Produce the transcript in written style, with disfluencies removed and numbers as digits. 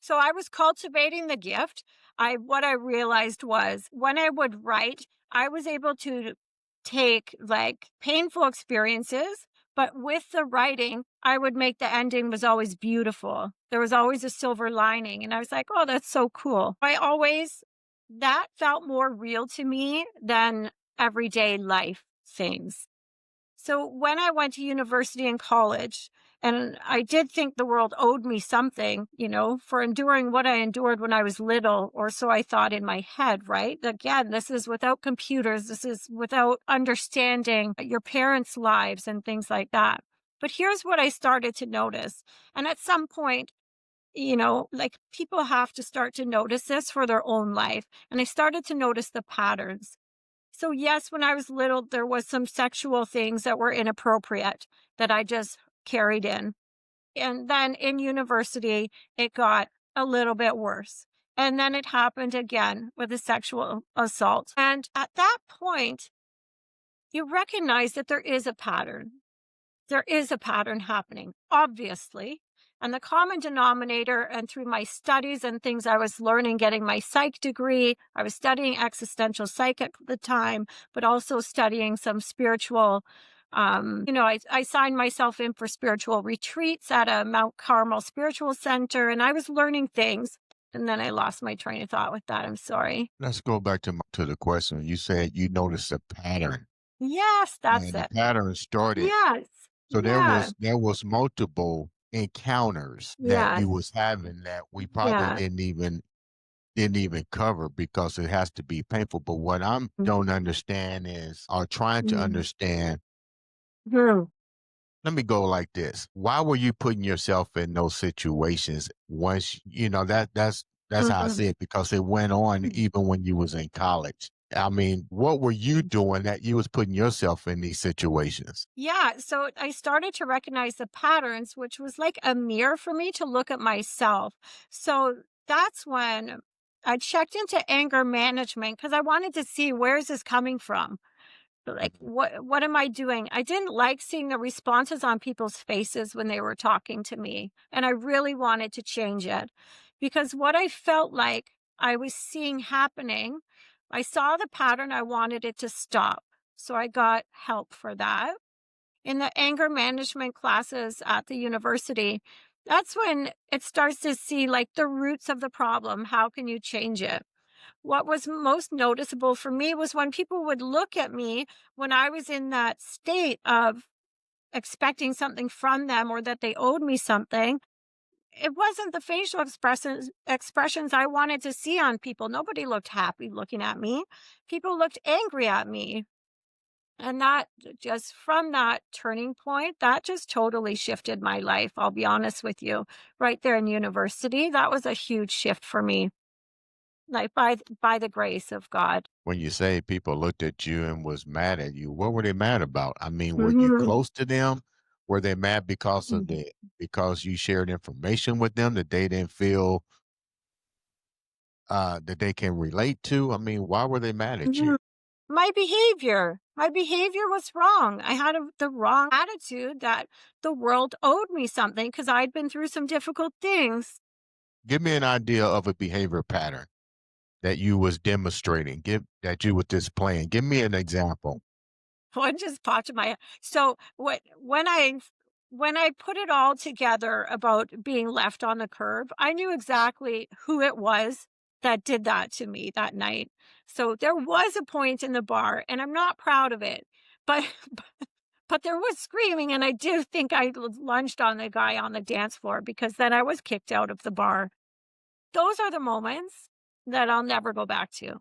So I was cultivating the gift. What I realized was when I would write, I was able to take like painful experiences, but with the writing, I would make the ending was always beautiful. There was always a silver lining. And I was like, oh, that's so cool. That felt more real to me than everyday life things. So when I went to university and college, and I did think the world owed me something, for enduring what I endured when I was little, or so I thought in my head, right? Again, this is without computers, this is without understanding your parents' lives and things like that. But here's what I started to notice. And at some point, like people have to start to notice this for their own life. And I started to notice the patterns. So yes, when I was little, there was some sexual things that were inappropriate that I just carried in. And then in university, it got a little bit worse. And then it happened again with a sexual assault. And at that point, you recognize that there is a pattern. There is a pattern happening, obviously. And the common denominator, and through my studies and things I was learning, getting my psych degree, I was studying existential psych at the time, but also studying some spiritual. I signed myself in for spiritual retreats at a Mount Carmel Spiritual Center, and I was learning things. And then I lost my train of thought with that. I'm sorry. Let's go back to the question. You said you noticed a pattern, Yes, that's and the it. pattern started. Yes. So Yeah. there was multiple encounters that you Yes. was having that we probably Yes. didn't even cover because it has to be painful. But what I'm don't understand is, or trying to Mhm. understand, Mhm. let me go like this. Why were you putting yourself in those situations once, that's how I Mhm. see it, because it went on Mhm. even when you was in college. I mean, what were you doing that you was putting yourself in these situations? Yeah, so I started to recognize the patterns, which was like a mirror for me to look at myself. So that's when I checked into anger management because I wanted to see where is this coming from? Like what am I doing? I didn't like seeing the responses on people's faces when they were talking to me, and I really wanted to change it because what I felt like I was seeing happening, I saw the pattern, I wanted it to stop. So I got help for that in the anger management classes at the university. That's when it starts to see like the roots of the problem. How can you change it? What was most noticeable for me was when people would look at me when I was in that state of expecting something from them or that they owed me something. It wasn't the facial expressions I wanted to see on people. Nobody looked happy looking at me. People looked angry at me. And that just from that turning point, that just totally shifted my life. I'll be honest with you. Right there in university, that was a huge shift for me, like by the grace of God. When you say people looked at you and was mad at you, what were they mad about? I mean, were you Mhm. close to them? Were they mad Mhm. because you shared information with them that they didn't feel that they can relate to? I mean, why were they mad at you? Mhm. My behavior was wrong. I had the wrong attitude that the world owed me something because I'd been through some difficult things. Give me an idea of a behavior pattern that you was demonstrating. That you were displaying. Give me an example. One just popped in my head. So when I put it all together about being left on the curb, I knew exactly who it was that did that to me that night. So there was a point in the bar, and I'm not proud of it, but but there was screaming, and I do think I lunged on the guy on the dance floor because then I was kicked out of the bar. Those are the moments that I'll never go back to.